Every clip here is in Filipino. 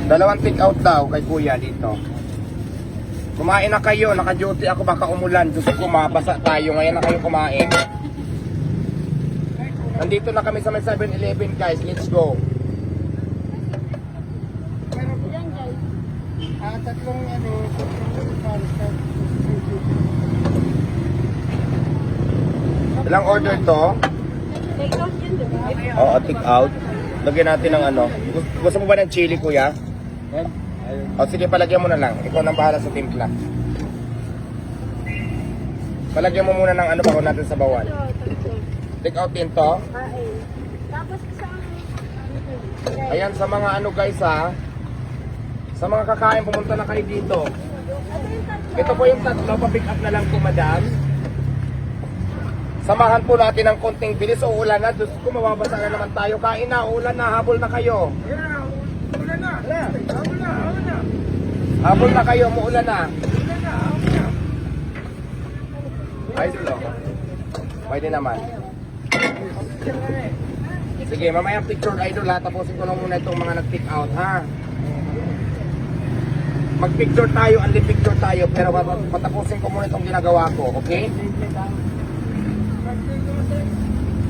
Dalawang take out daw kay kuya dito. Kumain na kayo, naka-duty ako baka umulan. Gusto ko mabasa tayo, ngayon na kayo kumain. Nandito na kami sa may 7-Eleven guys, let's go. Tatlong Ilang order to? Take out yun, di ba? Oo, take out. Lagyan natin ng ano. Gusto mo ba ng chili kuya? O sige, palagyan mo na lang. Ikaw nang bahala sa timpla. Palagyan mo muna ng ano bago natin sa bawal. Take out din to. Tapos isang... Ayan sa mga ano guys ha. Sa mga kakain, pumunta na kayo dito. Ito po yung tatlo, pa-pick up na lang po madam. Samahan po natin ng konting bilis o ulan na. Diyos ko, mababasa na naman tayo. Kain na, ulan na, habol na kayo. Ulan na. Habol na. Habol na kayo, muulan na. Idol o. Pwede naman. Sige, mamaya picture idol ha. Tapusin ko lang muna itong mga nag-pick out ha. Mag-picture tayo, unli-picture tayo, pero patapusin ko muna itong ginagawa ko, okay?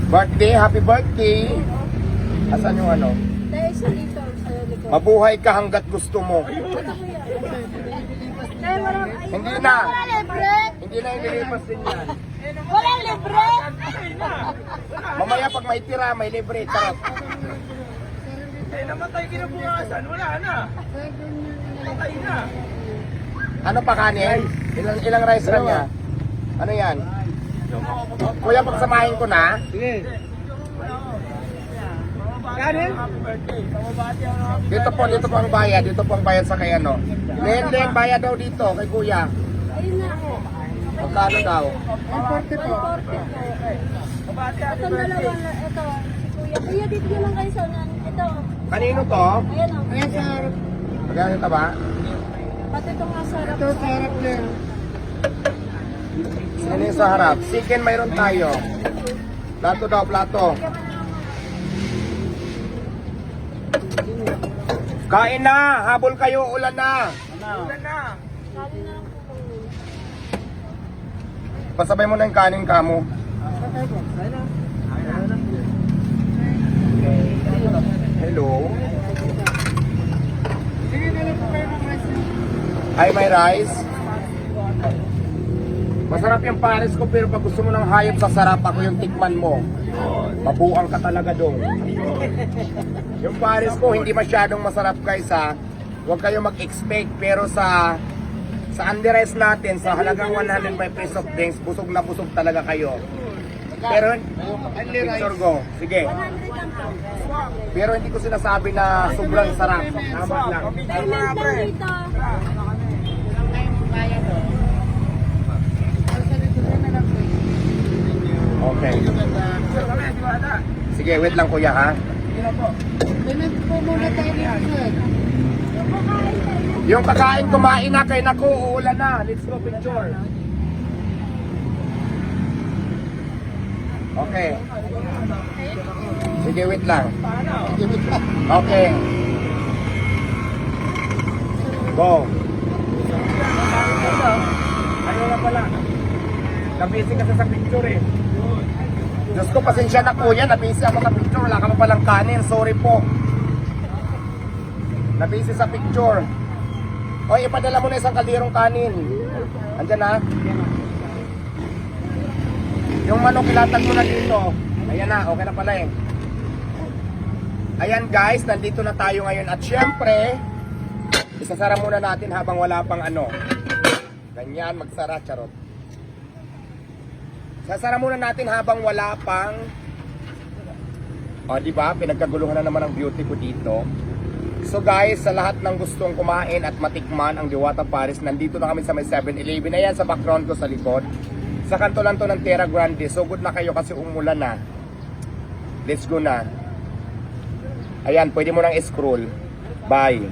Birthday, happy birthday! Asan yung ano? Dahil sa dito, sa likod. Mabuhay ka hanggat gusto mo. Dahil walang... Hindi na! Wala libre! Hindi na ililipas din yan. Wala libre! Mamaya pag may tira, may libre, charot. Namatay kinabukasan. Wala na. Namatay na. Ano pa kanin? Ilang rice lang niya? Ano yan? Kuya, pagsamahin ko na. Sige. Kanin? Happy birthday. Pamabati ako ng happy Dito po ang bayad. Dito po ang bayad sa kay ano. Len, bayad daw dito kay kuya. Ayun na ako. Magkano daw? 140 po. Pamabati happy Itong dalawa na, ito, si Kuya. Kuya, dito na lang kayo sa unan. Ito. Kanino to? Ayan o. Ayan sa harap. Magkano ka ba? Pati itong nasa harap. Ito sa harap niya. Sino yung sa harap? Chicken mayroon tayo. Plato daw, plato. Kain na! Habol kayo, ulan na! Ulan na. Kanin na lang po kami. Pasabay mo na yung kanin ka mo. Hello? Sige na lang po kayo ng rice. Ay, may rice? Masarap yung pares ko pero pag gusto mo ng hayop sa sarap, ako yung tikman mo. Mabuang ka talaga doon. Yung pares ko hindi masyadong masarap guys ha. Huwag kayo mag-expect pero sa underice natin sa halagang 105 pesos drinks, busog na busog talaga kayo. Pero picture go. Sige. 100 lang po. Pero hindi ko sinasabi na sobrang sarap. Tama lang. Payment lang dito. Okay. Sige, wait lang kuya ha. Payment po muna tayo dito. Yung kakain kumain na kay naku, uulan na. Let's go picture. Okay. Sige, wait lang. Okay. Go. Ano na pala? Nabisi kasi sa picture eh. Diyos ko, pasensya na kuya. Nabisi ako sa picture. Wala ka pa palang kanin. Sorry po. Nabisi sa picture. Oy, ipadala mo na isang kalderong kanin. Andyan na. Yung manok ilatag mo na dito. Ayan na, okay na pala eh. Ayan guys, nandito na tayo ngayon. At syempre, isasara muna natin habang wala pang ano. Ganyan, magsara, charot. Sasara muna natin habang wala pang... O, diba? Pinagkaguluhan na naman ang beauty ko dito. So guys, sa lahat ng gustong kumain at matikman ang Diwata Paris, nandito na kami sa may 7-Eleven. Ayan sa background ko sa likod. Sa kanto lang to ng Terra Grande. So good na kayo kasi umulan na. Let's go na. Ayan, pwede mo nang scroll. Bye.